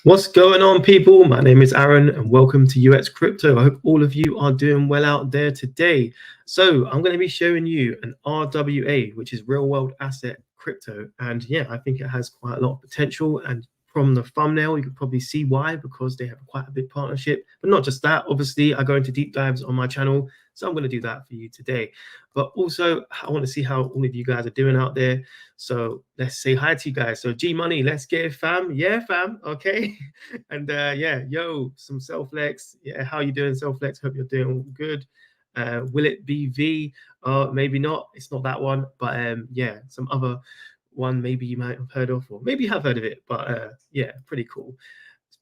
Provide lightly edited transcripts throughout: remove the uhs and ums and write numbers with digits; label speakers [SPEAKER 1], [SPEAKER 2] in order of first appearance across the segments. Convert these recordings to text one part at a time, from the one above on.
[SPEAKER 1] What's going on, people? My name is Aaron and welcome to UX Crypto. I hope all of you are doing well out there today. So I'm going to be showing you an RWA, which is real world asset crypto. And yeah, I think it has quite a lot of potential. And from the thumbnail, you can probably see why, because they have quite a big partnership. But not just that, obviously, I go into deep dives on my channel. So I'm going to do that for you today. But also, I want to see how all of you guys are doing out there. So let's say hi to you guys. So G Money, let's get it, fam. Yeah, fam. Okay. And yeah, yo, some Selflex. Yeah, how you doing, Selflex? Hope you're doing good. Will it be V? Maybe not. It's not that one. But yeah, some other one maybe you might have heard of, or maybe you have heard of it. But yeah, pretty cool.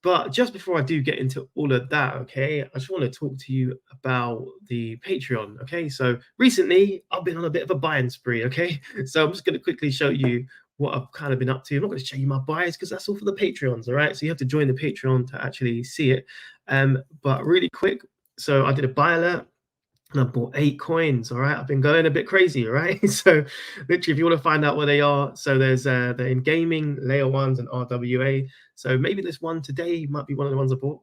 [SPEAKER 1] But just before I do get into all of that, okay, I just want to talk to you about the Patreon, okay? So recently, I've been on a bit of a buying spree, okay? So I'm just going to quickly show you what I've kind of been up to. I'm not going to show you my buys because that's all for the Patreons, all right? So you have to join the Patreon to actually see it. But really quick, so I did a buy alert. And I bought 8 coins. All right, I've been going a bit crazy. All right, so literally, if you want to find out where they are, so there's the in gaming layer ones and RWA. So maybe this one today might be one of the ones I bought.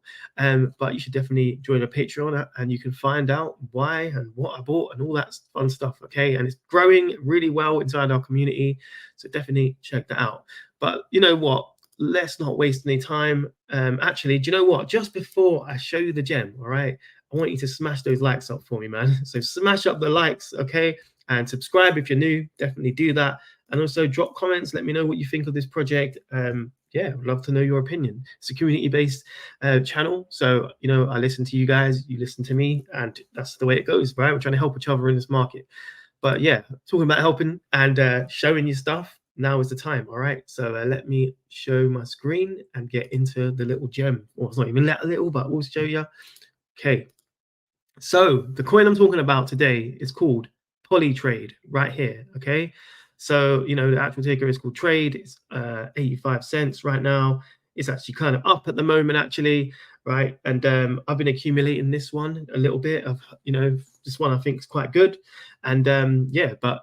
[SPEAKER 1] But you should definitely join a Patreon and you can find out why and what I bought and all that fun stuff. Okay, and it's growing really well inside our community, so definitely check that out. But you know what? Let's not waste any time. Actually, do you know what? Just before I show you the gem, all right, I want you to smash those likes up for me, man. So smash up the likes, okay? And subscribe if you're new, definitely do that. And also drop comments, let me know what you think of this project. Yeah, I'd love to know your opinion. It's a community-based channel. So, you know, I listen to you guys, you listen to me, and that's the way it goes, right? We're trying to help each other in this market. But yeah, talking about helping and showing you stuff, now is the time, all right? So let me show my screen and get into the little gem. Well, it's not even that little, but we'll show you. Okay. So the coin I'm talking about today is called POLYTRADE right here, okay? So, you know, the actual ticker is called Trade. It's 85 cents right now. It's actually kind of up at the moment, actually, right? And I've been accumulating this one a little bit of, you know, this one I think is quite good. And yeah, but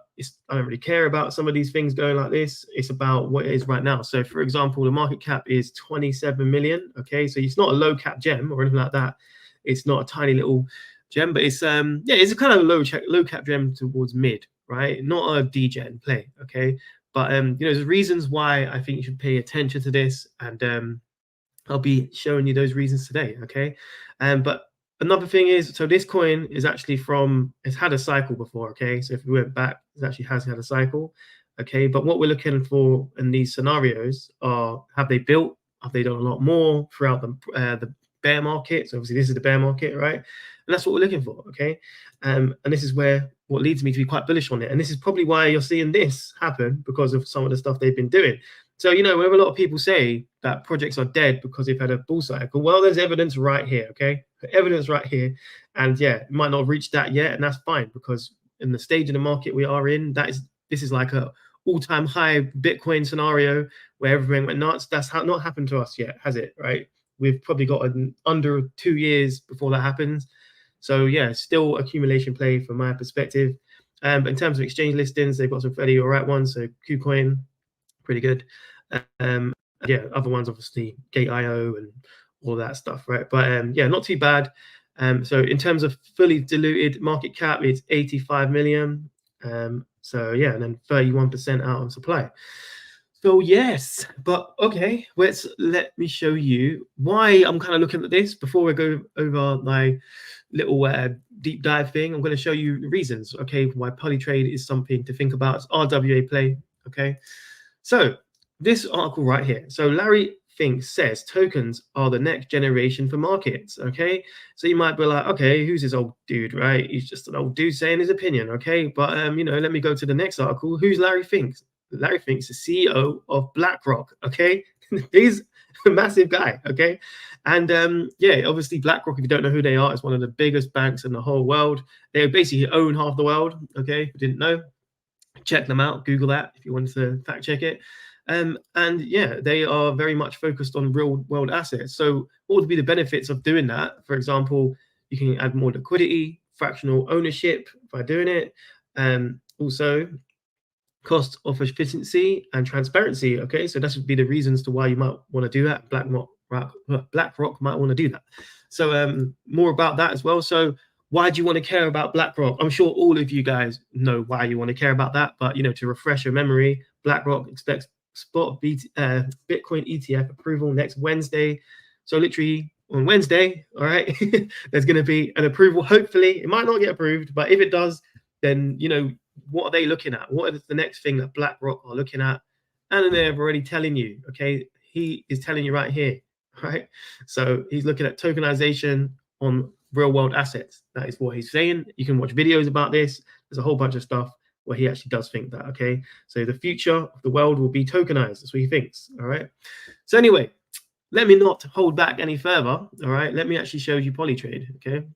[SPEAKER 1] I don't really care about some of these things going like this. It's about what it is right now. So for example, the market cap is 27 million, okay? So it's not a low cap gem or anything like that. It's not a tiny little gem, but it's yeah, it's a kind of low cap gem towards mid, right? Not a degen play, okay? But you know, there's reasons why I think you should pay attention to this, and I'll be showing you those reasons today, okay? But another thing is, so this coin is actually it's had a cycle before, okay? So if we went back, it actually has had a cycle, okay? But what we're looking for in these scenarios are, have they built? Have they done a lot more throughout the bear market? So obviously this is the bear market, right? And that's what we're looking for, okay? And this is what leads me to be quite bullish on it. And this is probably why you're seeing this happen, because of some of the stuff they've been doing. So, you know, whenever a lot of people say that projects are dead because they've had a bull cycle, well, there's evidence right here, okay? Evidence right here. And yeah, it might not have reached that yet, and that's fine, because in the stage of the market we are in, this is like a all-time high Bitcoin scenario where everything went nuts. That's not happened to us yet, has it, right? We've probably got under 2 years before that happens. So yeah, still accumulation play from my perspective. But in terms of exchange listings, they've got some fairly all right ones. So KuCoin, pretty good. Yeah, other ones obviously Gate.io and all that stuff, right? But yeah, not too bad. So in terms of fully diluted market cap, it's 85 million. So yeah, and then 31% out on supply. So yes, but okay, let me show you why I'm kind of looking at this before we go over my little deep dive thing. I'm going to show you the reasons, okay, why POLYTRADE is something to think about. It's RWA play, okay? So this article right here. So Larry Fink says tokens are the next generation for markets, okay? So you might be like, okay, who's this old dude, right? He's just an old dude saying his opinion, okay? But you know, let me go to the next article. Who's Larry Fink? Larry Fink's the CEO of BlackRock, okay? He's a massive guy, okay? And yeah, obviously BlackRock, if you don't know who they are, is one of the biggest banks in the whole world. They basically own half the world, okay? If you didn't know, check them out, Google that if you wanted to fact check it. And yeah, they are very much focused on real world assets. So what would be the benefits of doing that? For example, you can add more liquidity, fractional ownership by doing it. Also, cost of efficiency and transparency, okay? So that would be the reasons to why you might want to do that. BlackRock might want to do that. So more about that as well. So why do you want to care about BlackRock? I'm sure all of you guys know why you want to care about that, but to refresh your memory, BlackRock expects Bitcoin ETF approval next Wednesday. So literally on Wednesday, all right, there's going to be an approval. Hopefully, it might not get approved, but if it does, then what are they looking at? What is the next thing that BlackRock are looking at? And they're already telling you. Okay, he is telling you right here, right? So he's looking at tokenization on real world assets. That is what he's saying. You can watch videos about this. There's a whole bunch of stuff where he actually does think that. Okay, so the future of the world will be tokenized. That's what he thinks. All right. So anyway, let me not hold back any further. All right, let me actually show you POLYTRADE. Okay,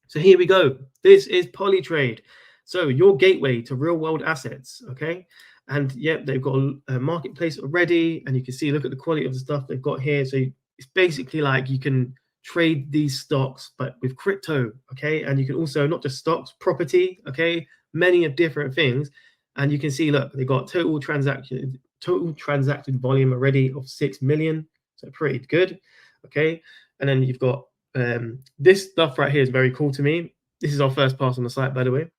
[SPEAKER 1] so here we go. This is POLYTRADE. So your gateway to real world assets. Okay, and yeah, they've got a marketplace already, and you can see, look at the quality of the stuff they've got here. So it's basically like you can trade these stocks, but with crypto. Okay, and you can also not just stocks, property. Okay, many of different things. And you can see, look, they got total transacted volume already of 6 million. So pretty good. Okay, and then you've got this stuff right here is very cool to me. This is our first pass on the site, by the way.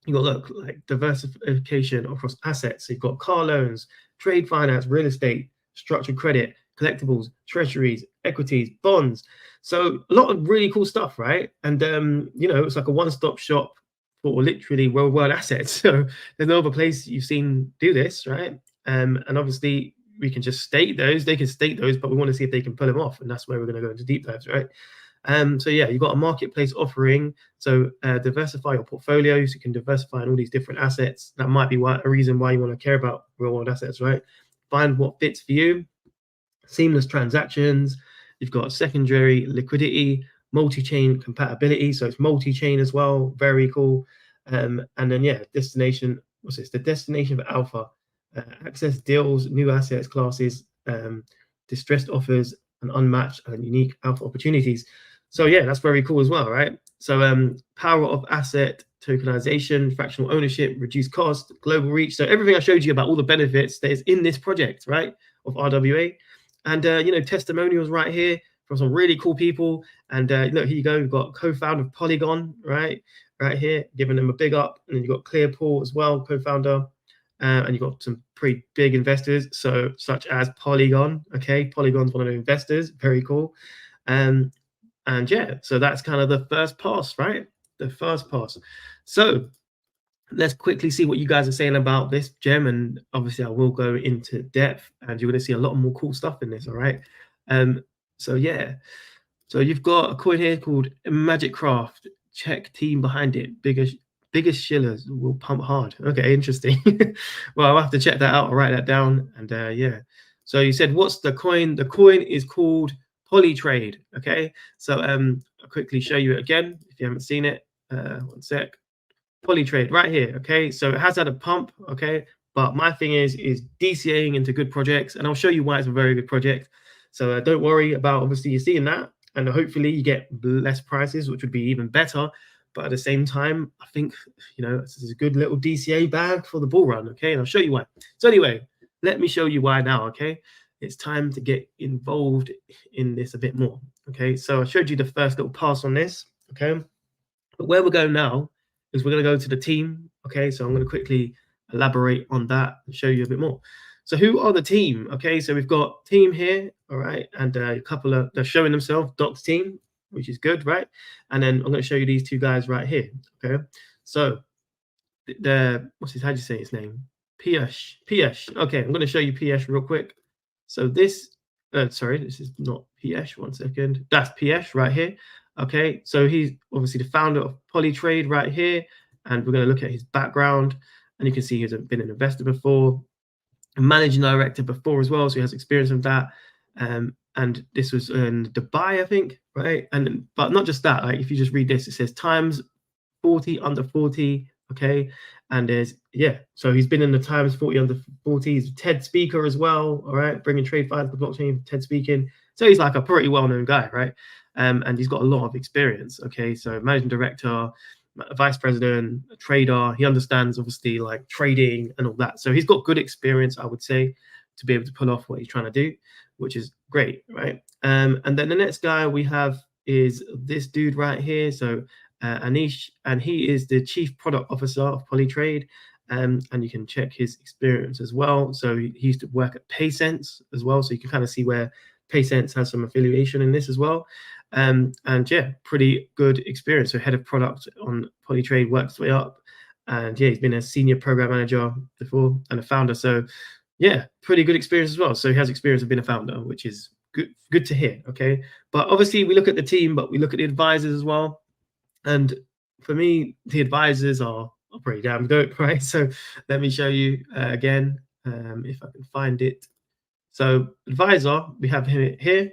[SPEAKER 1] You got, look, like diversification across assets. So you've got car loans, trade finance, real estate, structured credit, collectibles, treasuries, equities, bonds. So a lot of really cool stuff, right? And it's like a one-stop shop for literally worldwide assets. So there's no other place you've seen do this, right? And obviously we can just state those. They can state those, but we want to see if they can pull them off, and that's where we're going to go into deep dives, right? So yeah, you've got a marketplace offering. So diversify your portfolio, so you can diversify in all these different assets. That might be a reason why you want to care about real world assets, right? Find what fits for you. Seamless transactions. You've got secondary liquidity, multi-chain compatibility, so it's multi-chain as well. Very cool. And then yeah, destination. What's this? The destination for alpha. Access deals, new assets classes, distressed offers, and unmatched and unique alpha opportunities. So yeah, that's very cool as well, right? So power of asset tokenization, fractional ownership, reduced cost, global reach. So everything I showed you about all the benefits that is in this project, right, of RWA. And testimonials right here from some really cool people. And look, here you go. We've got co-founder of Polygon, right here, giving them a big up. And then you've got Clearpool as well, co-founder. And you've got some pretty big investors, so such as Polygon. Okay, Polygon's one of the investors. Very cool. And yeah, so that's kind of the first pass, right? The first pass. So let's quickly see what you guys are saying about this gem, and obviously I will go into depth, and you're going to see a lot more cool stuff in this. All right. So yeah, so you've got a coin here called Magic Craft. Check team behind it. Biggest shillers will pump hard. Okay, interesting. Well, I'll have to check that out. I'll write that down. And yeah, so you said, what's the coin? The coin is called POLYTRADE. Okay, so I'll quickly show you it again if you haven't seen it. One sec. POLYTRADE right here. Okay, so it has had a pump. Okay, but my thing is DCAing into good projects, and I'll show you why it's a very good project. So don't worry about, obviously you're seeing that, and hopefully you get less prices, which would be even better. But at the same time, I think, this is a good little DCA bag for the bull run, okay? And I'll show you why. So anyway, let me show you why now, okay? It's time to get involved in this a bit more, okay? So I showed you the first little pass on this, okay? But where we're going now is we're going to go to the team, okay? So I'm going to quickly elaborate on that and show you a bit more. So who are the team? Okay, so we've got team here, all right? And a couple of, they're showing themselves, Doc's team, which is good, right? And then I'm going to show you these two guys right here, okay? So what's his, how do you say his name? Piyush. Okay, I'm going to show you Piyush real quick. So this, sorry, this is not Piyush, one second. That's Piyush right here, okay? So he's obviously the founder of POLYTRADE right here, and we're going to look at his background, and you can see he's been an investor before, a managing director before as well, so he has experience with that. And this was in Dubai, I think, right? And but not just that, like if you just read this, it says times 40 under 40, okay? And there's, yeah, so he's been in the times 40 under 40. He's a TED speaker as well, all right? Bringing trade finance to blockchain, TED speaking. So he's like a pretty well-known guy, right? And he's got a lot of experience, okay? So managing director, vice president, a trader. He understands obviously like trading and all that. So he's got good experience, I would say, to be able to pull off what he's trying to do. which is great, right? And then the next guy we have is this dude right here. So Anish, and he is the Chief Product Officer of POLYTRADE. And you can check his experience as well. So he used to work at PaySense as well. So you can kind of see where PaySense has some affiliation in this as well. And yeah, pretty good experience. So head of product on POLYTRADE, works his way up. And yeah, he's been a senior program manager before and a founder. So yeah, pretty good experience as well. So he has experience of being a founder, which is good to hear. Okay. But obviously we look at the team, but we look at the advisors as well. And for me, the advisors are pretty damn dope, right? So let me show you again, if I can find it. So advisor, we have him here,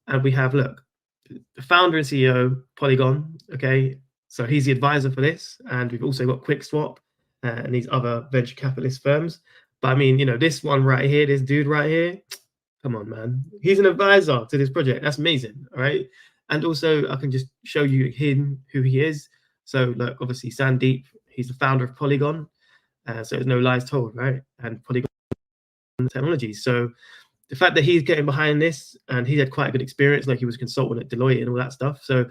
[SPEAKER 1] and we have, look, the founder and CEO, Polygon, okay? So he's the advisor for this, and we've also got QuickSwap and these other venture capitalist firms. But I mean, you know, this one right here, this dude right here, come on, man. He's an advisor to this project. That's amazing, all right? And also, I can just show you him, who he is. So, look, obviously, Sandeep, he's the founder of Polygon. So there's no lies told, right? And Polygon Technologies. So the fact that he's getting behind this, and he had quite a good experience, like he was a consultant at Deloitte and all that stuff. So,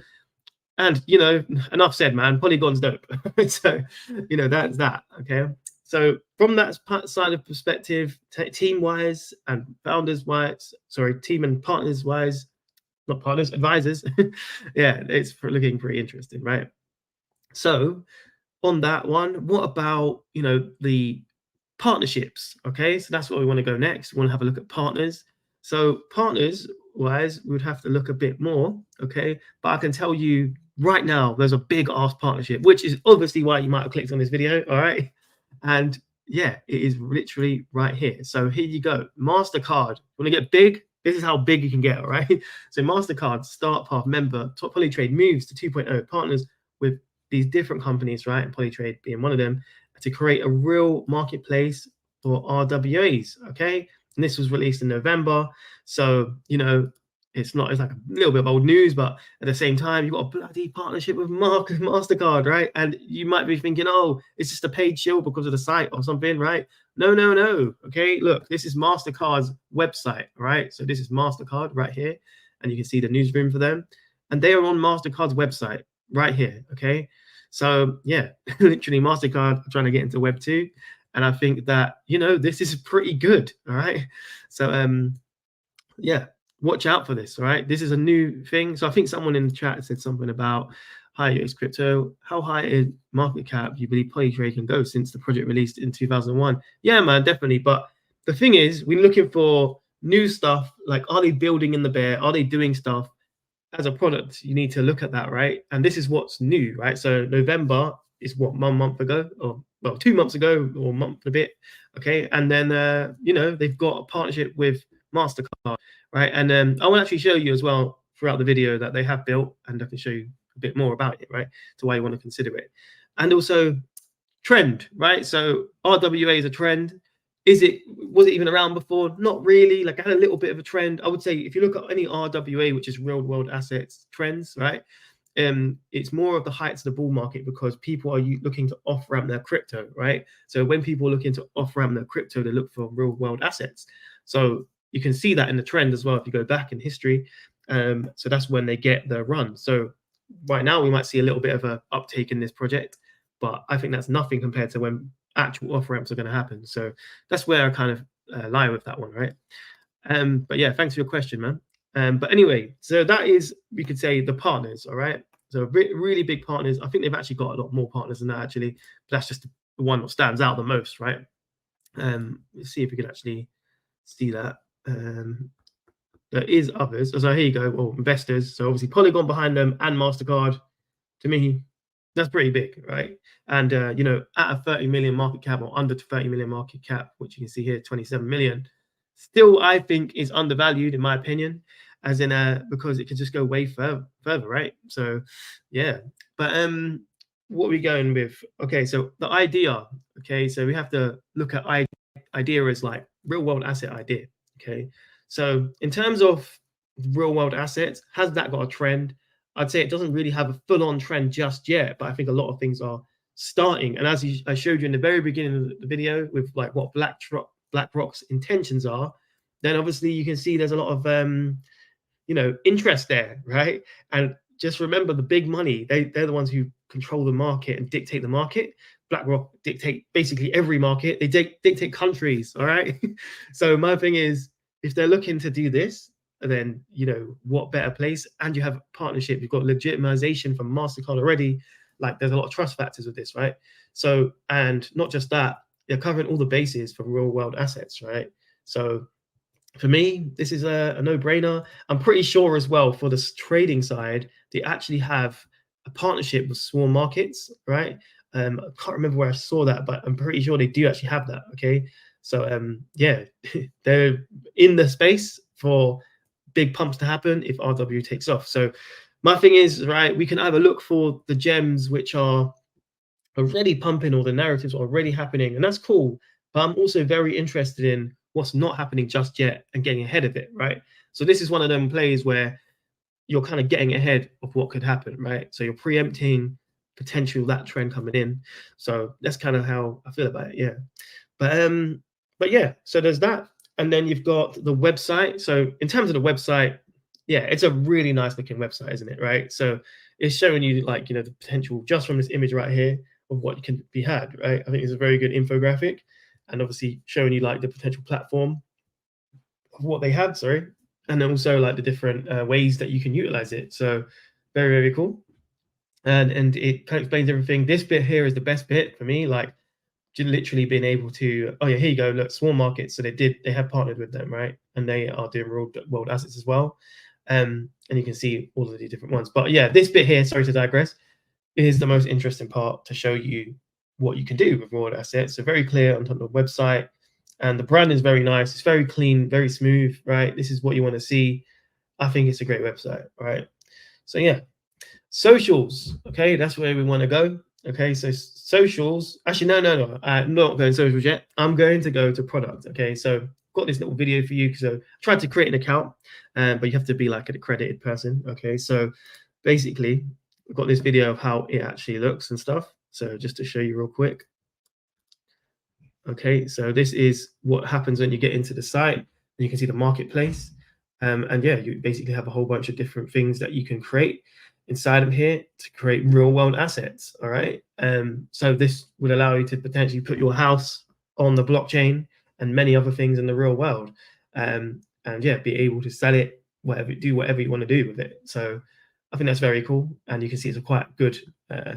[SPEAKER 1] and, you know, enough said, man, Polygon's dope. So, you know, that's that, okay? So from that side of perspective, team-wise and founders-wise, sorry, team and partners-wise, not partners, advisors, yeah, it's looking pretty interesting, right? So on that one, what about, you know, the partnerships? Okay, so that's what we want to go next. We want to have a look at partners. So partners wise, we would have to look a bit more, okay? But I can tell you right now, there's a big ass partnership, which is obviously why you might have clicked on this video, all right? And yeah, it is literally right here. So here you go, MasterCard. Want to get big? This is how big you can get, all right? So MasterCard, Start Path member, Top POLYTRADE moves to 2.0, partners with these different companies, right? And POLYTRADE being one of them, to create a real marketplace for RWAs, okay? And this was released in November. So, you know, it's like a little bit of old news, but at the same time, you've got a bloody partnership with MasterCard, right? And you might be thinking, oh, it's just a paid shill because of the site or something, right? No, no, no. Okay, look, this is MasterCard's website, right? So this is MasterCard right here, and you can see the newsroom for them. And they are on MasterCard's website right here, okay? So yeah, literally MasterCard trying to get into Web 2. And I think that, you know, this is pretty good, all right? So yeah, watch out for this, all right? This is a new thing. So I think someone in the chat said something about, hi, UX Crypto, how high in market cap you believe POLYTRADE can go since the project released in 2001? Yeah, man, definitely. But the thing is, we're looking for new stuff. Like, are they building in the bear? Are they doing stuff? As a product, you need to look at that, right? And this is what's new, right? So November is what, 1 month ago, or well, 2 months ago, or a month and a bit, okay? And then, you know, they've got a partnership with MasterCard, right? And I will actually show you as well throughout the video that they have built, and I can show you a bit more about it, right? To why you want to consider it. And also trend, right? So RWA is a trend. Was it even around before? Not really. Like, I had a little bit of a trend. I would say if you look at any RWA, which is real world assets trends, right? It's more of the heights of the bull market because people are looking to off ramp their crypto, right? So when people are looking to off ramp their crypto, they look for real world assets. So you can see that in the trend as well if you go back in history. So that's when they get the run. So right now we might see a little bit of a uptake in this project, but I think that's nothing compared to when actual off ramps are going to happen. So that's where I kind of lie with that one, right? But yeah, thanks for your question, man. But anyway, so that is, we could say, the partners, all right? So really big partners. I think they've actually got a lot more partners than that, actually. But that's just the one that stands out the most, right? Let's see if we can actually see that. There is others. So here you go. Well, investors. So obviously Polygon behind them and MasterCard. To me, that's pretty big, right? And you know, at a 30 million market cap or under 30 million market cap, which you can see here, 27 million, still I think is undervalued in my opinion, as in because it could just go way further, right? So yeah, but what are we going with? Okay, so the idea. Okay, so we have to look at idea as like real world asset idea. Okay, so in terms of real world assets, has that got a trend? I'd say it doesn't really have a full-on trend just yet, but I think a lot of things are starting. And as I showed you in the very beginning of the video with like what BlackRock's intentions are, then obviously you can see there's a lot of interest there, right? And just remember, the big money, they're the ones who control the market and dictate the market. BlackRock dictate basically every market. They dictate countries, all right? So my thing is, if they're looking to do this, then what better place? And you have partnership, you've got legitimization from MasterCard already. Like, there's a lot of trust factors with this, right? So, and not just that, they're covering all the bases for real world assets, right? So for me, this is a no-brainer. I'm pretty sure as well, for the trading side, they actually have a partnership with Swarm Markets, right? I can't remember where I saw that, but I'm pretty sure they do actually have that. Okay, so yeah, they're in the space for big pumps to happen if RW takes off. So my thing is, right, we can either look for the gems which are already pumping, or the narratives are already happening, and that's cool. But I'm also very interested in what's not happening just yet and getting ahead of it, right? So this is one of them plays where you're kind of getting ahead of what could happen, right? So you're preempting potential that trend coming in. So that's kind of how I feel about it, yeah. But yeah, so there's that. And then you've got the website. So in terms of the website, yeah, it's a really nice looking website, isn't it? Right. So it's showing you, like, the potential just from this image right here of what can be had, right? I think it's a very good infographic, and obviously showing you like the potential platform of what they had, sorry, and then also like the different ways that you can utilize it. So very, very cool. And it kind of explains everything. This bit here is the best bit for me, like literally being able to, oh yeah, here you go, look, Swarm Markets. So they have partnered with them, right? And they are doing real world assets as well. And you can see all of the different ones. But yeah, this bit here, sorry to digress, is the most interesting part to show you what you can do with real world assets. So very clear on top of the website, and the brand is very nice. It's very clean, very smooth, right? This is what you want to see. I think it's a great website, right? So yeah, socials, okay, that's where we want to go. Okay, so socials, actually, no, I'm not going socials yet. I'm going to go to product. Okay, so I've got this little video for you. So I tried to create an account, but you have to be like an accredited person. Okay, so basically I've got this video of how it actually looks and stuff. So just to show you real quick. Okay, so this is what happens when you get into the site, and you can see the marketplace. And yeah, you basically have a whole bunch of different things that you can create inside of here to create real world assets. All right. So this would allow you to potentially put your house on the blockchain and many other things in the real world. And yeah, be able to sell it, do whatever you want to do with it. So I think that's very cool. And you can see it's a quite good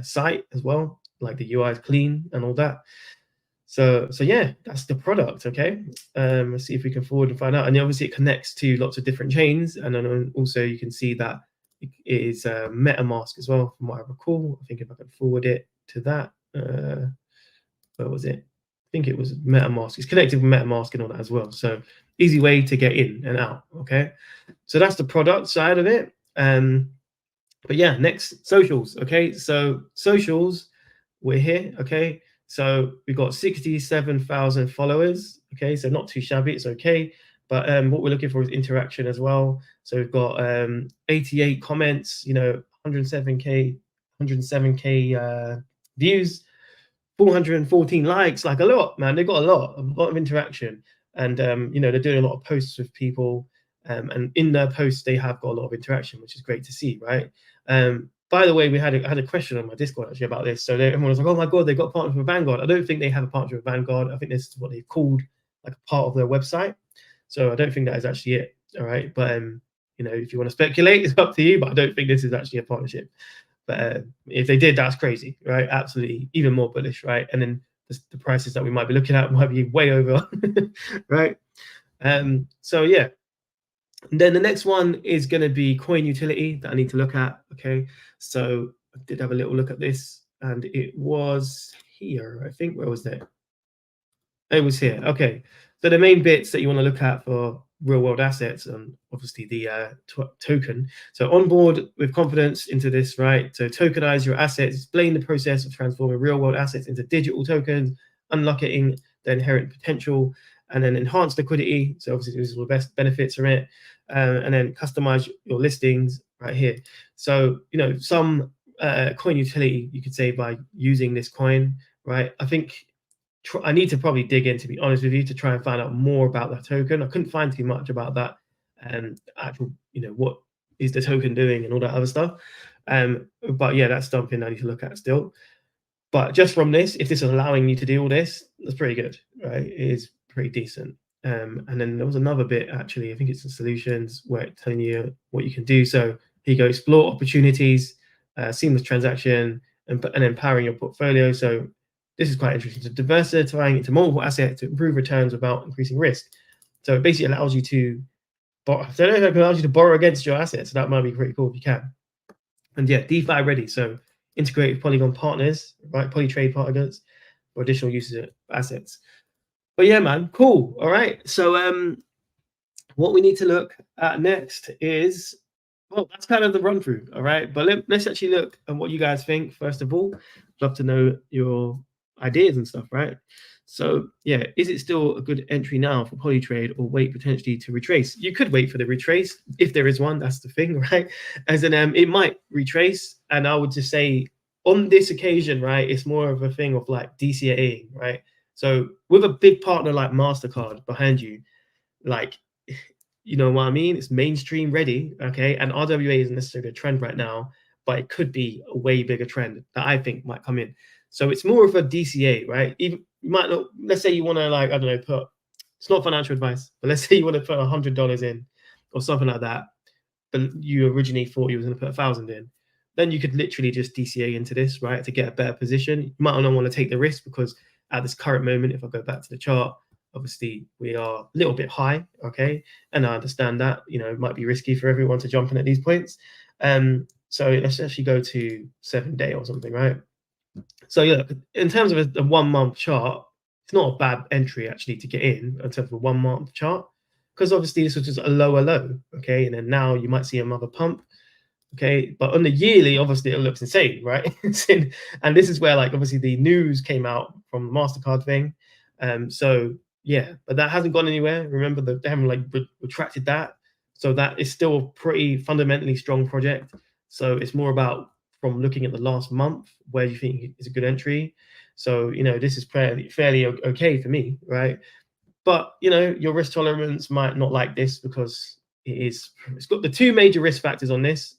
[SPEAKER 1] site as well. Like the UI is clean and all that. So yeah, that's the product. Okay, let's see if we can forward and find out. And obviously it connects to lots of different chains, and then also you can see that it is MetaMask as well, from what I recall. I think if I can forward it to that, where was it? I think it was MetaMask. It's connected with MetaMask and all that as well. So easy way to get in and out. Okay, so that's the product side of it. But yeah, next, socials. Okay, so socials, we're here. Okay, so we've got 67,000 followers. Okay, so not too shabby. It's okay. But what we're looking for is interaction as well. So we've got 88 comments. 107k views, 414 likes. Like, a lot, man. They've got a lot of interaction, and they're doing a lot of posts with people. And in their posts, they have got a lot of interaction, which is great to see, right? By the way, we had a question on my Discord actually about this. So everyone was like, "Oh my god, they got a partnership with Vanguard." I don't think they have a partnership with Vanguard. I think this is what they've called like a part of their website. So I don't think that is actually it. All right, but if you want to speculate, it's up to you. But I don't think this is actually a partnership. But if they did, that's crazy, right? Absolutely, even more bullish, right? And then the prices that we might be looking at might be way over, right? So yeah. And then the next one is going to be coin utility that I need to look at. Okay, so I did have a little look at this, and it was here, I think. Where was that? It was here. Okay, so the main bits that you want to look at for real world assets, and obviously the token. So onboard with confidence into this, right? So tokenize your assets, explain the process of transforming real world assets into digital tokens, unlocking the inherent potential, and then enhance liquidity. So obviously these are the best benefits from it. And then customize your listings right here. So some coin utility you could say by using this coin, right? I think I need to probably dig in, to be honest with you, to try and find out more about that token. I couldn't find too much about that and actual, what is the token doing and all that other stuff. But yeah, that's something I need to look at still. But just from this, if this is allowing you to do all this, that's pretty good, right? It is pretty decent. And then there was another bit, actually, I think it's the solutions where it's telling you what you can do. So here you go, explore opportunities, seamless transaction, and empowering your portfolio. So this is quite interesting. So diversifying into multiple assets to improve returns without increasing risk. So it basically allows you to borrow. I don't know if it allows you to borrow against your assets. So that might be pretty cool if you can. And yeah, DeFi ready. So integrate with Polygon partners, right? Polytrade partners for additional uses of assets. But yeah, man, cool. All right. So what we need to look at next is, well, that's kind of the run through. All right. But let's actually look at what you guys think. First of all, love to know your ideas and stuff, right? So yeah, is it still a good entry now for Polytrade, or wait potentially to retrace? You could wait for the retrace if there is one. That's the thing, right? As in, it might retrace, and I would just say on this occasion, right, it's more of a thing of like DCA, right? So with a big partner like MasterCard behind you, like, you know what I mean? It's mainstream ready, okay? And RWA isn't necessarily a trend right now, but it could be a way bigger trend that I think might come in. So it's more of a DCA, right? Even you might not, let's say you want to, like, I don't know, put, it's not financial advice, but let's say you want to put $100 in or something like that, but you originally thought you was going to put 1,000 in. Then you could literally just DCA into this, right, to get a better position. You might not want to take the risk because at this current moment, if I go back to the chart, obviously we are a little bit high, okay? And I understand that, it might be risky for everyone to jump in at these points. So let's actually go to 7-day or something, right? So yeah, in terms of a 1 month chart, it's not a bad entry actually to get in terms of a 1 month chart, because obviously this was just a lower low, okay? And then now you might see another pump, okay? But on the yearly, obviously it looks insane, right? And this is where, like, obviously the news came out from the MasterCard thing. So yeah, but that hasn't gone anywhere. Remember that they haven't like retracted that. So that is still a pretty fundamentally strong project. So it's more about from looking at the last month, where you think is a good entry. So, this is fairly okay for me, right? But, your risk tolerance might not like this because it's got the two major risk factors on this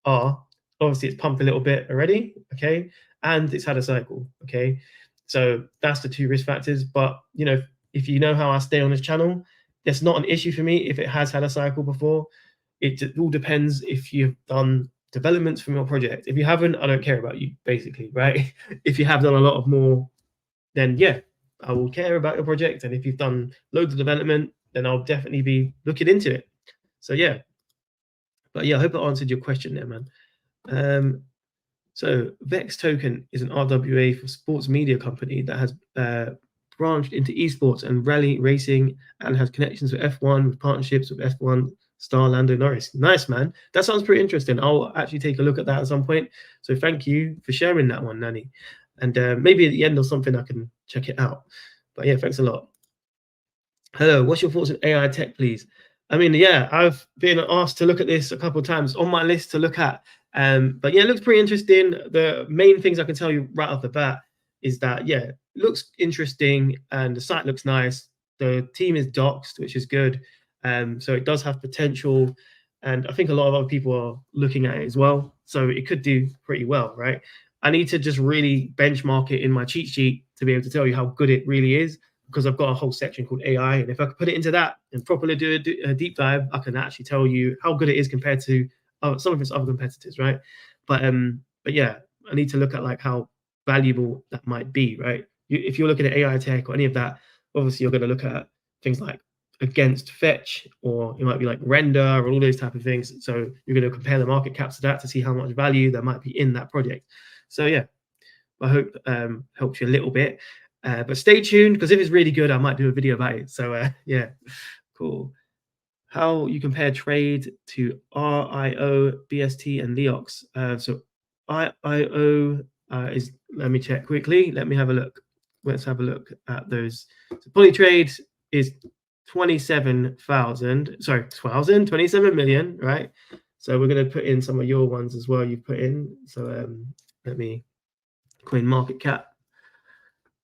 [SPEAKER 1] are, obviously it's pumped a little bit already, okay? And it's had a cycle, okay? So that's the two risk factors. But, if you know how I stay on this channel, that's not an issue for me if it has had a cycle before. It all depends if you've done developments from your project. If you haven't, I don't care about you, basically, right? If you have done a lot of more, then yeah, I will care about your project. And if you've done loads of development, then I'll definitely be looking into it. So yeah, but yeah, I hope I answered your question there, man. So Vex Token is an RWA for sports media company that has branched into esports and rally racing and has connections with F1, with partnerships with F1 star Lando Norris. Nice, man. That sounds pretty interesting. I'll actually take a look at that at some point. So thank you for sharing that one, Nani. And maybe at the end or something, I can check it out. But yeah, thanks a lot. Hello, what's your thoughts on AI tech, please? I mean, yeah, I've been asked to look at this a couple of times on my list to look at. But yeah, it looks pretty interesting. The main things I can tell you right off the bat is that, yeah, it looks interesting and the site looks nice. The team is doxed, which is good. So it does have potential. And I think a lot of other people are looking at it as well. So it could do pretty well, right? I need to just really benchmark it in my cheat sheet to be able to tell you how good it really is, because I've got a whole section called AI. And if I could put it into that and properly do a deep dive, I can actually tell you how good it is compared to some of its other competitors, right? But yeah, I need to look at like how valuable that might be, right? If you're looking at AI tech or any of that, obviously you're going to look at things like against fetch, or it might be like render or all those type of things. So you're going to compare the market caps to that to see how much value there might be in that project. So yeah, I hope helps you a little bit. But stay tuned, because if it's really good, I might do a video about it. So yeah, cool. How you compare trade to RIO, BST, and Leox. So RIO is, let me check quickly. Let me have a look. Let's have a look at those. So Polytrade is 27 million, right? So we're going to put in some of your ones as well. You put in. So let me coin market cap.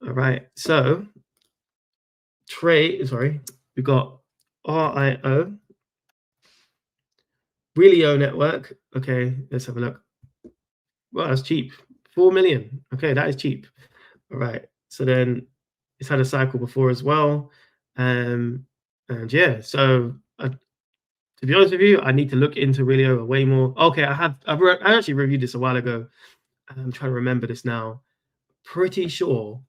[SPEAKER 1] All right, so we've got RIO, Relio network. Okay, let's have a look. Well, that's cheap. 4 million. Okay, that is cheap. All right. So then it's had a cycle before as well. And yeah, so to be honest with you, I need to look into Relio way more. Okay, I actually reviewed this a while ago. I'm trying to remember this now. Pretty sure,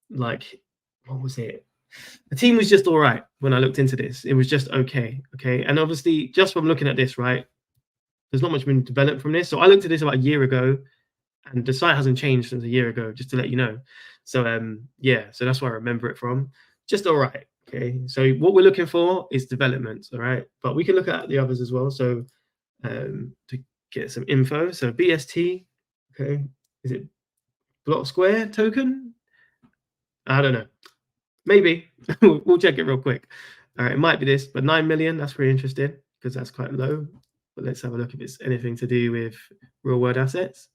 [SPEAKER 1] like, what was it? The team was just all right when I looked into this. It was just okay. Okay. And obviously, just from looking at this, right, there's not much been developed from this. So I looked at this about a year ago, and the site hasn't changed since a year ago, just to let you know. So yeah, so that's where I remember it from. Just all right. Okay. So what we're looking for is development. All right. But we can look at the others as well. So to get some info. So BST, okay. Is it block square token? I don't know. Maybe. We'll check it real quick. All right, it might be this, but 9 million, that's pretty interesting because that's quite low. But let's have a look if it's anything to do with real world assets.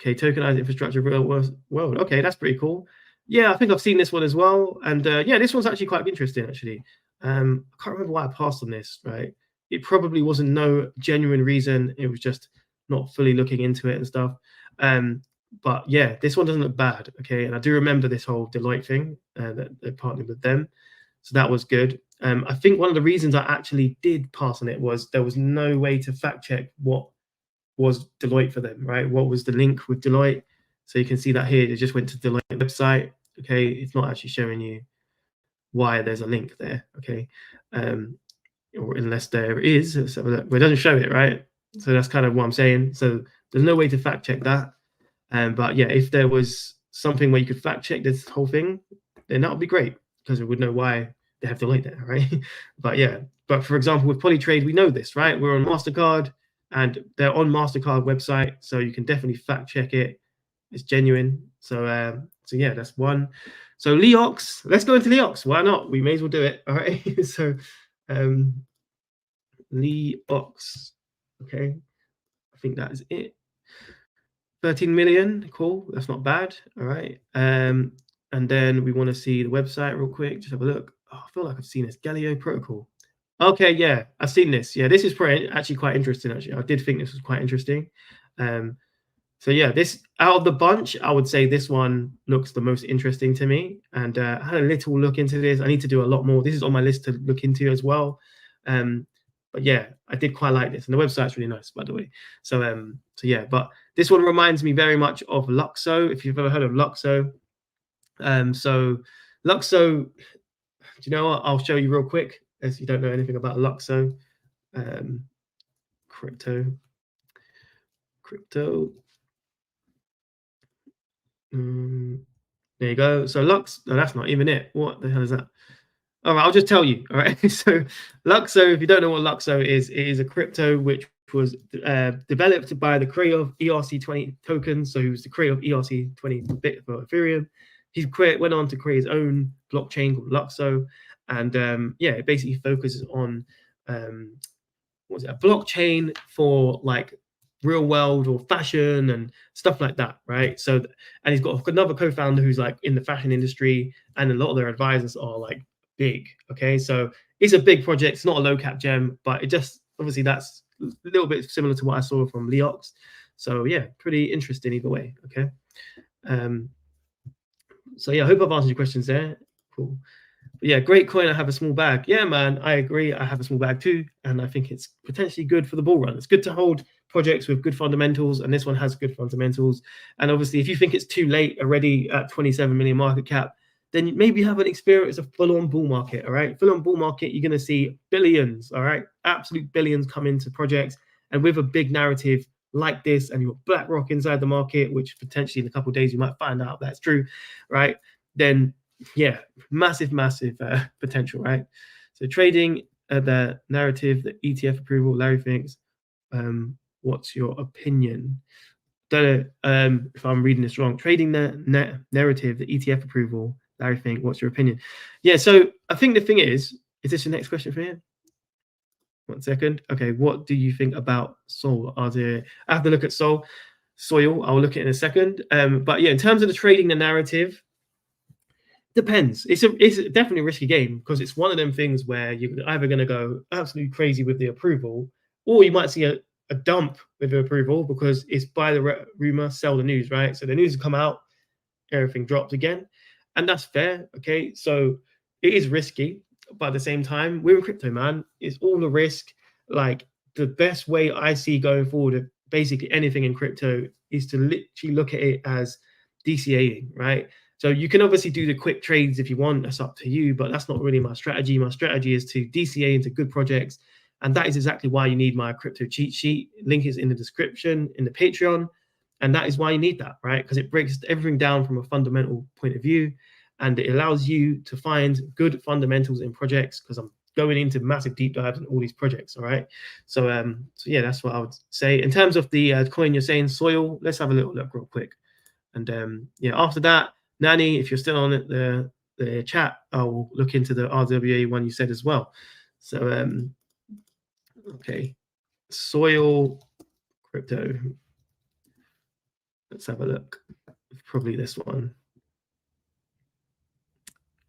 [SPEAKER 1] Okay, tokenized infrastructure real world. Okay, that's pretty cool. Yeah, I think I've seen this one as well. And yeah, this one's actually quite interesting, actually. I can't remember why I passed on this, right? It probably wasn't no genuine reason. It was just not fully looking into it and stuff. But yeah, this one doesn't look bad. Okay, and I do remember this whole Deloitte thing that they partnered with them. So that was good. I think one of the reasons I actually did pass on it was there was no way to fact check what was Deloitte for them, right? What was the link with Deloitte? So you can see that here, it just went to Deloitte website. Okay, it's not actually showing you why there's a link there. Okay, or unless there is, let's have a look. Well, it doesn't show it, right? So that's kind of what I'm saying. So there's no way to fact check that. But yeah, if there was something where you could fact check this whole thing, then that would be great because we would know why they have Deloitte there, right? But yeah, but for example, with PolyTrade, we know this, right? We're on MasterCard and they're on MasterCard website, so you can definitely fact check it. It's genuine. So so yeah, that's one. So Leox, let's go into Leox. Why not? We may as well do it. All right. So Leox. Okay. I think that is it. 13 million. Cool. That's not bad. All right. And then we want to see the website real quick. Just have a look. Oh, I feel like I've seen this. Galileo Protocol. Okay, yeah, I've seen this. Yeah, this is actually quite interesting. Actually, I did think this was quite interesting. So yeah, this out of the bunch, I would say this one looks the most interesting to me. And I had a little look into this. I need to do a lot more. This is on my list to look into as well. But yeah, I did quite like this, and the website's really nice, by the way. So so yeah, but this one reminds me very much of Luxo. If you've ever heard of Luxo, so Luxo, do you know what? I'll show you real quick, as you don't know anything about Luxo. Crypto. There you go. So Lux, no, that's not even it. What the hell is that? All right, I'll just tell you. All right. So Luxo, if you don't know what Luxo is, it is a crypto which was developed by the creator of ERC20 tokens. So he was the creator of ERC20 bit for Ethereum. He went on to create his own blockchain called Luxo, and yeah, it basically focuses on what was it, a blockchain for like real world or fashion and stuff like that, right? So, and he's got another co-founder who's like in the fashion industry, and a lot of their advisors are like big. Okay, so it's a big project. It's not a low cap gem, but it just obviously that's a little bit similar to what I saw from Leox. So yeah, pretty interesting either way. Okay, so yeah, I hope I've answered your questions there. Cool. But yeah, great coin. I have a small bag. Yeah, man, I agree. I have a small bag too, and I think it's potentially good for the bull run. It's good to hold projects with good fundamentals, and this one has good fundamentals. And obviously, if you think it's too late already at 27 million market cap, then maybe you haven't experienced a full-on bull market. All right, full-on bull market, you're going to see billions. All right, absolute billions come into projects, and with a big narrative like this, and you've got BlackRock inside the market, which potentially in a couple of days you might find out that's true, right? Then yeah, massive potential, right? So trading the narrative, the ETF approval, Larry thinks. What's your opinion? Don't know if I'm reading this wrong. Trading the narrative, the ETF approval, Larry think. What's your opinion? Yeah, so I think the thing is this your next question for him? 1 second. Okay, what do you think about Sol? I have to look at Sol. soil. I'll look at it in a second. But yeah, in terms of the trading, the narrative depends. It's definitely a risky game because it's one of them things where you're either going to go absolutely crazy with the approval, or you might see a dump with the approval because it's buy the rumor, sell the news, right? So the news will come out, everything drops again, and that's fair. Okay, so it is risky, but at the same time, we're in crypto, man. It's all a risk. Like the best way I see going forward of basically anything in crypto is to literally look at it as DCAing, right? So you can obviously do the quick trades if you want, that's up to you, but that's not really my strategy. My strategy is to DCA into good projects, and that is exactly why you need my crypto cheat sheet. Link is in the description in the Patreon. And that is why you need that, right? Because it breaks everything down from a fundamental point of view, and it allows you to find good fundamentals in projects, because I'm going into massive deep dives in all these projects, all right? So yeah, that's what I would say. In terms of the coin you're saying, soil, let's have a little look real quick. And yeah, after that, Nani, if you're still on it, the chat, I'll look into the RWA one you said as well. So okay, soil crypto. Let's have a look. Probably this one.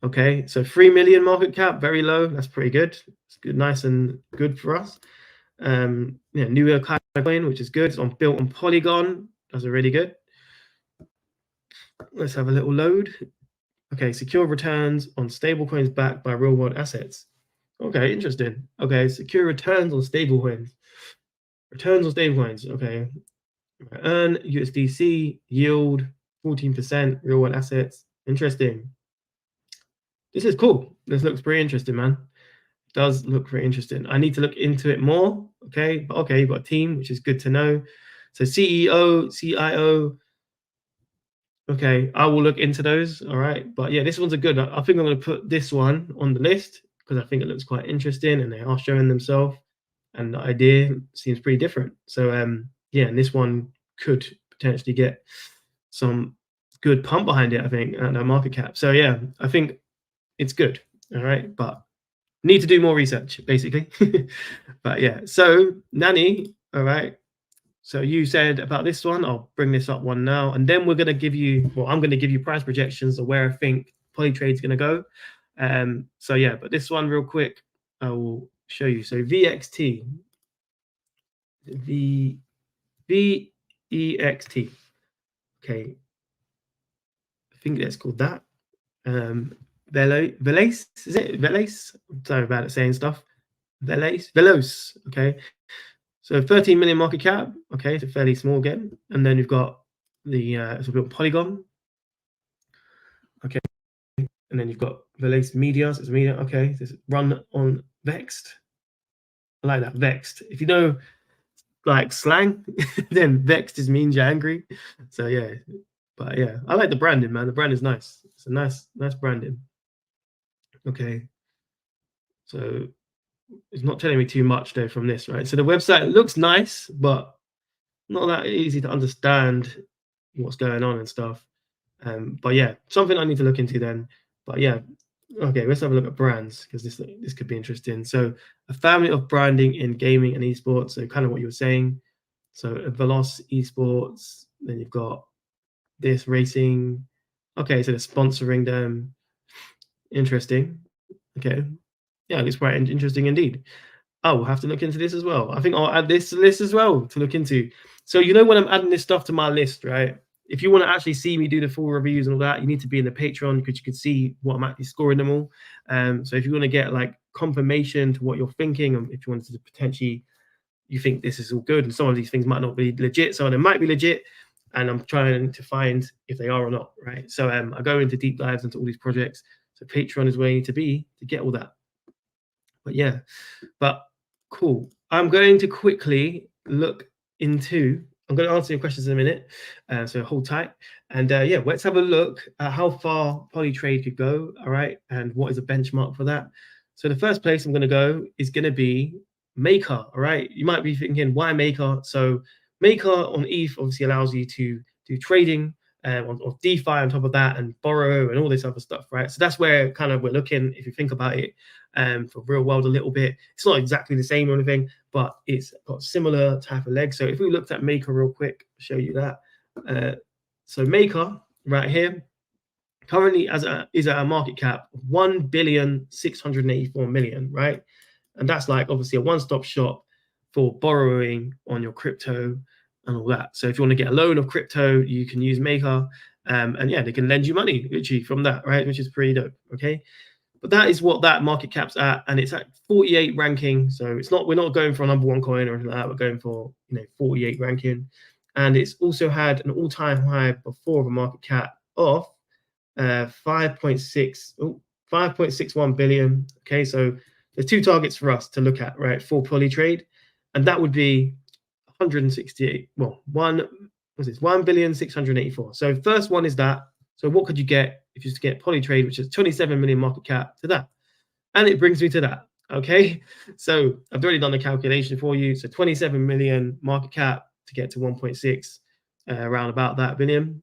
[SPEAKER 1] Okay, so 3 million market cap, very low. That's pretty good. It's good, nice and good for us. Yeah, new coin, which is good. It's built on Polygon. That's really good. Let's have a little load. Okay, secure returns on stable coins backed by real world assets. Okay, interesting. Okay, secure returns on stable coins. Returns on stable coins. Okay. Earn USDC yield 14% real world assets. Interesting. This is cool. This looks pretty interesting, man. It does look pretty interesting. I need to look into it more. Okay, but okay, you've got a team, which is good to know. So CEO, CIO. Okay, I will look into those. All right, but yeah, this one's a good. I think I'm going to put this one on the list because I think it looks quite interesting, and they are showing themselves, and the idea seems pretty different. So yeah, and this one could potentially get some good pump behind it, I think, at the market cap. So yeah, I think it's good. All right, but need to do more research, basically. But yeah, so Nani, all right. So you said about this one, I'll bring this up one now, and then we're going to give you, well, I'm going to give you price projections of where I think Polytrade's going to go. So yeah, but this one real quick, I will show you. So VXT, VEXT. Okay, I think that's called that. Veloce, is it Veloce? I'm sorry about it saying stuff. Veloce. Okay. So 13 million market cap. Okay, so fairly small again. And then you've got the it's a bit of Polygon. Okay. And then you've got Veloce Media. So it's media. Okay. So it's run on Vexed. I like that. Vexed. If you know like slang, then vexed just means you're angry. So yeah. But yeah, I like the branding, man. The brand is nice. It's a nice branding. Okay. So it's not telling me too much though from this, right? So the website looks nice, but not that easy to understand what's going on and stuff. But yeah, something I need to look into then. But yeah, okay, let's have a look at brands because this could be interesting. So a family of branding in gaming and esports. So kind of what you were saying. So Veloce Esports. Then you've got this racing. Okay, so they're sponsoring them. Interesting. Okay, yeah, it's quite interesting indeed. Oh, we'll have to look into this as well. I think I'll add this to the list as well to look into. So you know when I'm adding this stuff to my list, right? If you want to actually see me do the full reviews and all that, you need to be in the Patreon because you can see what I'm actually scoring them all. So if you want to get like confirmation to what you're thinking, and if you wanted to potentially, you think this is all good, and some of these things might not be legit, some of them might be legit, and I'm trying to find if they are or not, right? So I go into deep dives into all these projects. So Patreon is where you need to be to get all that. But yeah, but cool. I'm going to quickly look into, I'm going to answer your questions in a minute, so hold tight. And yeah, let's have a look at how far Polytrade could go, all right, and what is a benchmark for that. So the first place I'm going to go is going to be Maker, all right? You might be thinking, why Maker? So Maker on ETH obviously allows you to do trading or DeFi on top of that, and borrow and all this other stuff, right? So that's where kind of we're looking, if you think about it, for real world a little bit. It's not exactly the same or anything, but it's got similar type of legs. So if we looked at Maker real quick, I'll show you that. So Maker right here currently is at a market cap of 1,684,000,000, right? And that's like obviously a one-stop shop for borrowing on your crypto and all that. So if you want to get a loan of crypto, you can use Maker, and yeah, they can lend you money literally from that, right? Which is pretty dope. Okay, but that is what that market cap's at, and it's at 48 ranking. So it's not, we're not going for a number one coin or anything like that. We're going for 48 ranking, and it's also had an all-time high before of a market cap of 5.61 billion. Okay, so there's two targets for us to look at, right, for POLYTRADE, and that would be 168. Well, 1,684,000,000. So first one is that. So what could you get if you just get POLYTRADE, which is 27 million market cap, to that? And it brings me to that. Okay, so I've already done the calculation for you. So 27 million market cap to get to 1.6, around about that billion,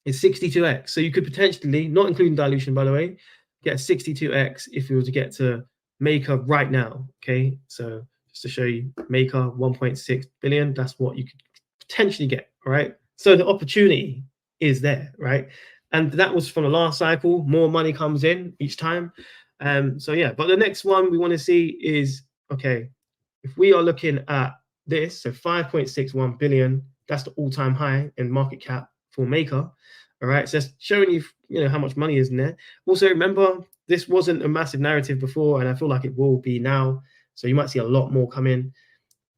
[SPEAKER 1] is 62x. So you could potentially, not including dilution, by the way, get 62x if you were to get to Maker right now. Okay, so just to show you, Maker 1.6 billion, that's what you could potentially get. All right, so the opportunity is there, right? And that was from the last cycle. More money comes in each time. So yeah, but the next one we want to see is, okay, if we are looking at this, so 5.61 billion, that's the all-time high in market cap for Maker. All right, so it's showing you, how much money is in there. Also, remember, this wasn't a massive narrative before, and I feel like it will be now. So you might see a lot more come in.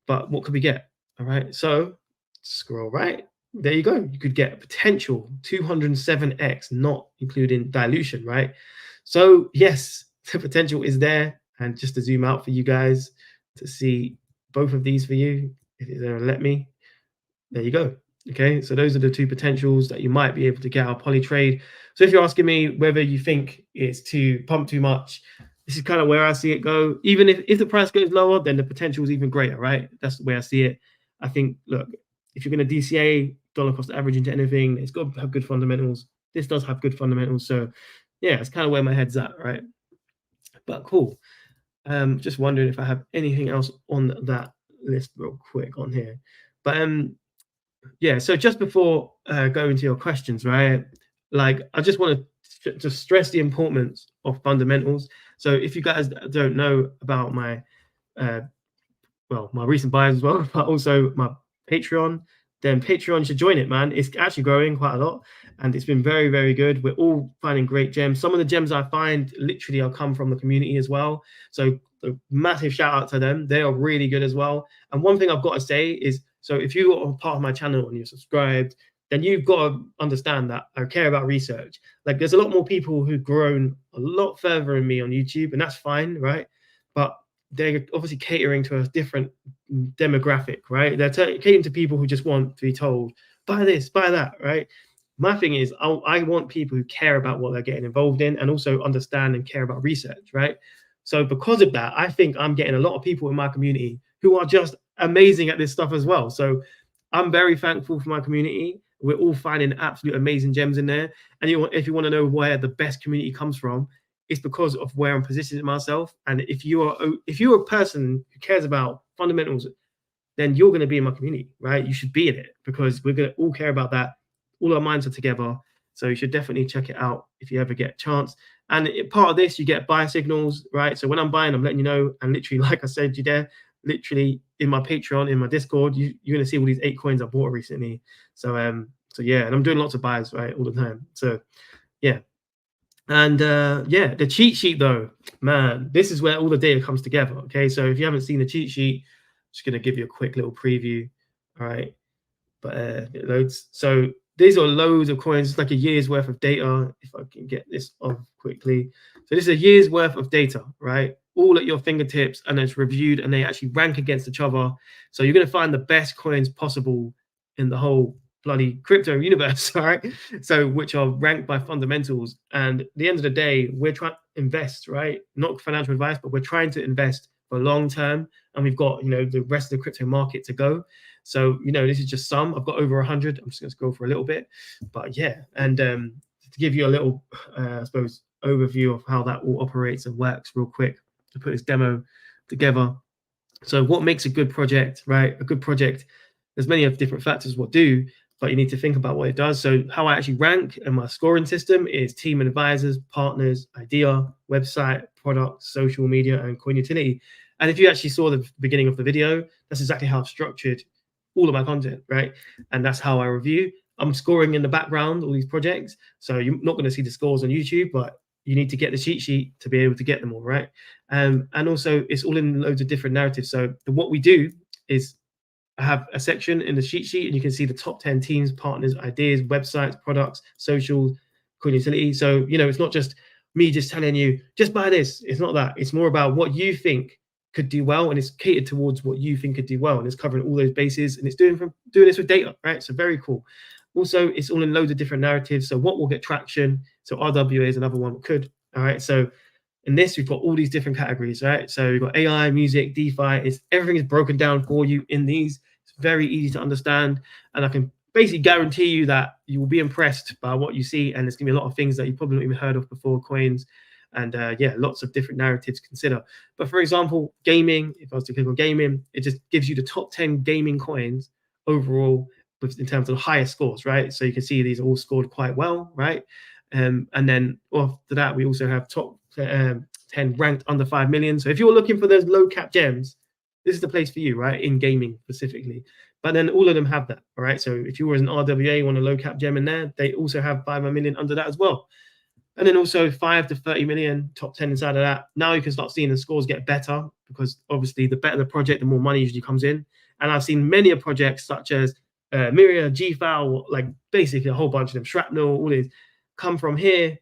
[SPEAKER 1] But what could we get? All right, so scroll right. There you go. You could get a potential 207x, not including dilution, right? So yes, the potential is there. And just to zoom out for you guys to see both of these for you, if it's going to let me, there you go. Okay, so those are the two potentials that you might be able to get out of POLYTRADE. So if you're asking me whether you think it's too pump too much, this is kind of where I see it go. Even if the price goes lower, then the potential is even greater, right? That's the way I see it. I think, look, if you're going to DCA dollar cost average into anything, it's got to have good fundamentals. This does have good fundamentals. So yeah, it's kind of where my head's at, right? But cool. Just wondering if I have anything else on that list real quick on here. But yeah, so just before going to your questions, right? Like, I just want to stress the importance of fundamentals. So if you guys don't know about my my recent buys as well, but also my Patreon, then Patreon should join it, man. It's actually growing quite a lot, and it's been very, very good. We're all finding great gems. Some of the gems I find literally are come from the community as well. So a massive shout out to them. They are really good as well. And one thing I've got to say is, so if you are part of my channel and you're subscribed, then you've got to understand that I care about research. Like, there's a lot more people who've grown a lot further than me on YouTube, and that's fine, right? But they're obviously catering to a different demographic, right? They're catering to people who just want to be told, buy this, buy that, right? My thing is, I want people who care about what they're getting involved in and also understand and care about research, right? So because of that, I think I'm getting a lot of people in my community who are just amazing at this stuff as well. So I'm very thankful for my community. We're all finding absolute amazing gems in there. And if you want to know where the best community comes from, it's because of where I'm positioning myself. And if you're a person who cares about fundamentals, then you're going to be in my community, right? You should be in it because we're going to all care about that. All our minds are together. So you should definitely check it out if you ever get a chance. And part of this, you get buy signals, right? So when I'm buying, I'm letting you know. And literally, like I said, you there, literally in my Patreon, in my Discord, you're going to see all these 8 coins I bought recently. So yeah, and I'm doing lots of buys, right, all the time. So yeah. And yeah, the cheat sheet though, man, this is where all the data comes together. Okay, so if you haven't seen the cheat sheet, I'm just going to give you a quick little preview. All right, but it loads. So these are loads of coins. It's like a year's worth of data. If I can get this off quickly. So this is a year's worth of data, right? All at your fingertips, and it's reviewed, and they actually rank against each other. So you're going to find the best coins possible in the whole bloody crypto universe, all right? So which are ranked by fundamentals. And at the end of the day, we're trying to invest, right? Not financial advice, but we're trying to invest for long term. And we've got, the rest of the crypto market to go. So, this is just some. I've got over 100. I'm just going to scroll for a little bit. But yeah, and to give you a little, I suppose, overview of how that all operates and works real quick to put this demo together. So what makes a good project, right? A good project, there's many of different factors what do, but you need to think about what it does. So how I actually rank and my scoring system is team and advisors, partners, idea, website, product, social media, and coin utility. And if you actually saw the beginning of the video, that's exactly how I've structured all of my content, right? And that's how I review. I'm scoring in the background all these projects. So you're not going to see the scores on YouTube, but you need to get the cheat sheet to be able to get them all, right? And also it's all in loads of different narratives. So what we do is I have a section in the cheat sheet, and you can see the top 10 teams, partners, ideas, websites, products, socials, coin utility. So, it's not just me just telling you, just buy this. It's not that. It's more about what you think could do well, and it's catered towards what you think could do well, and it's covering all those bases, and it's doing this with data, right? So very cool. Also, it's all in loads of different narratives. So what will get traction? So RWA is another one that could. All right. So in this, we've got all these different categories, right? So we've got AI, music, DeFi. Everything is broken down for you in these. It's very easy to understand, and I can basically guarantee you that you will be impressed by what you see. And there's gonna be a lot of things that you probably not even heard of before, coins, and yeah, lots of different narratives to consider. But for example, gaming. If I was to click on gaming, it just gives you the top 10 gaming coins overall, in terms of the highest scores, right? So you can see these are all scored quite well, right? And then after that, we also have top 10 ranked under 5 million. So if you're looking for those low cap gems, this is the place for you, right? In gaming specifically. But then all of them have that, all right? So if you were an RWA, you want a low cap gem in there, they also have 5 million under that as well. And then also 5 to 30 million, top 10 inside of that. Now you can start seeing the scores get better, because obviously the better the project, the more money usually comes in. And I've seen many of projects such as Myria, GFAL, like basically a whole bunch of them, Shrapnel, all these come from here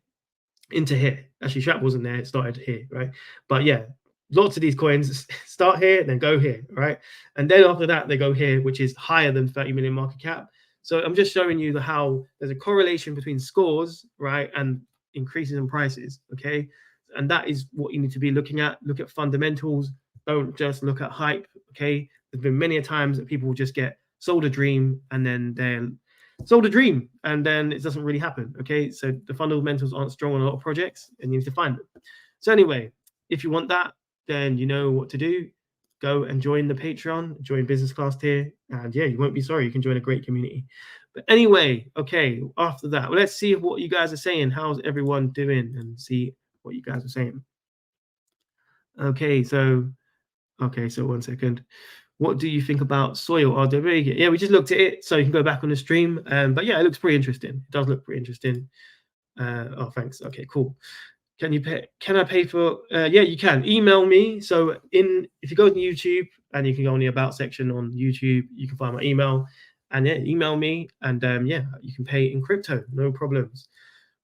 [SPEAKER 1] into here. Actually, Shrapnel wasn't there, it started here, right? But yeah, lots of these coins start here, then go here, right? And then after that, they go here, which is higher than 30 million market cap. So I'm just showing you how there's a correlation between scores, right, and increases in prices, okay? And that is what you need to be looking at. Look at fundamentals. Don't just look at hype, okay? There's been many a times that people just get sold a dream, and then they're sold a dream, and then it doesn't really happen, okay? So the fundamentals aren't strong on a lot of projects, and you need to find them. So anyway, if you want that, then you know what to do. Go and join the Patreon, join business class tier, and yeah, you won't be sorry. You can join a great community. But anyway, okay, after that, well, let's see what you guys are saying. How's everyone doing? And see what you guys are saying. Okay, so 1 second. What do you think about soil RWA? Yeah, we just looked at it, so you can go back on the stream. But yeah, it looks pretty interesting. It does look pretty interesting. Oh, thanks. Okay, cool. Can you pay? Can I pay for? Yeah, you can. Email me. So if you go to YouTube and you can go on the about section on YouTube, you can find my email, and yeah, email me, and yeah, you can pay in crypto, no problems.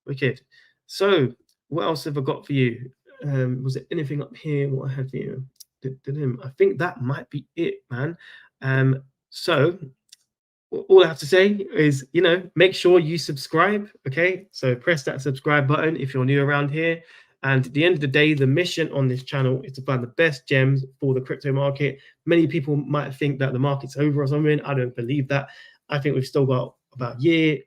[SPEAKER 1] Wicked. So what else have I got for you? Was there anything up here? What I had for you? I think that might be it, man. So all I have to say is, make sure you subscribe, okay? So press that subscribe button if you're new around here. And at the end of the day, the mission on this channel is to find the best gems for the crypto market. Many people might think that the market's over or something. I don't believe that. I think we've still got about 2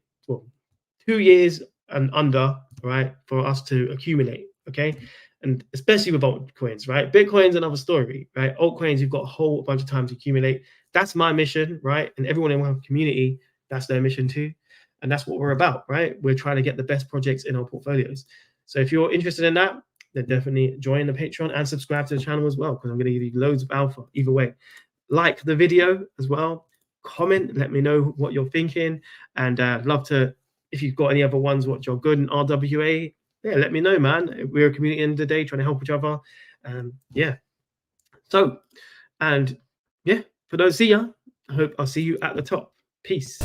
[SPEAKER 1] years and under, right, for us to accumulate, okay? And especially with altcoins, right? Bitcoin's another story, right? Altcoins, you've got a whole bunch of time to accumulate. That's my mission, right? And everyone in our community, that's their mission too. And that's what we're about, right? We're trying to get the best projects in our portfolios. So if you're interested in that, then definitely join the Patreon and subscribe to the channel as well, because I'm going to give you loads of alpha either way. Like the video as well. Comment, let me know what you're thinking. And love to, if you've got any other ones which are good in RWA, yeah, let me know, man. We're a community in the day trying to help each other. Yeah. So, and yeah, for those see ya, I hope I'll see you at the top. Peace.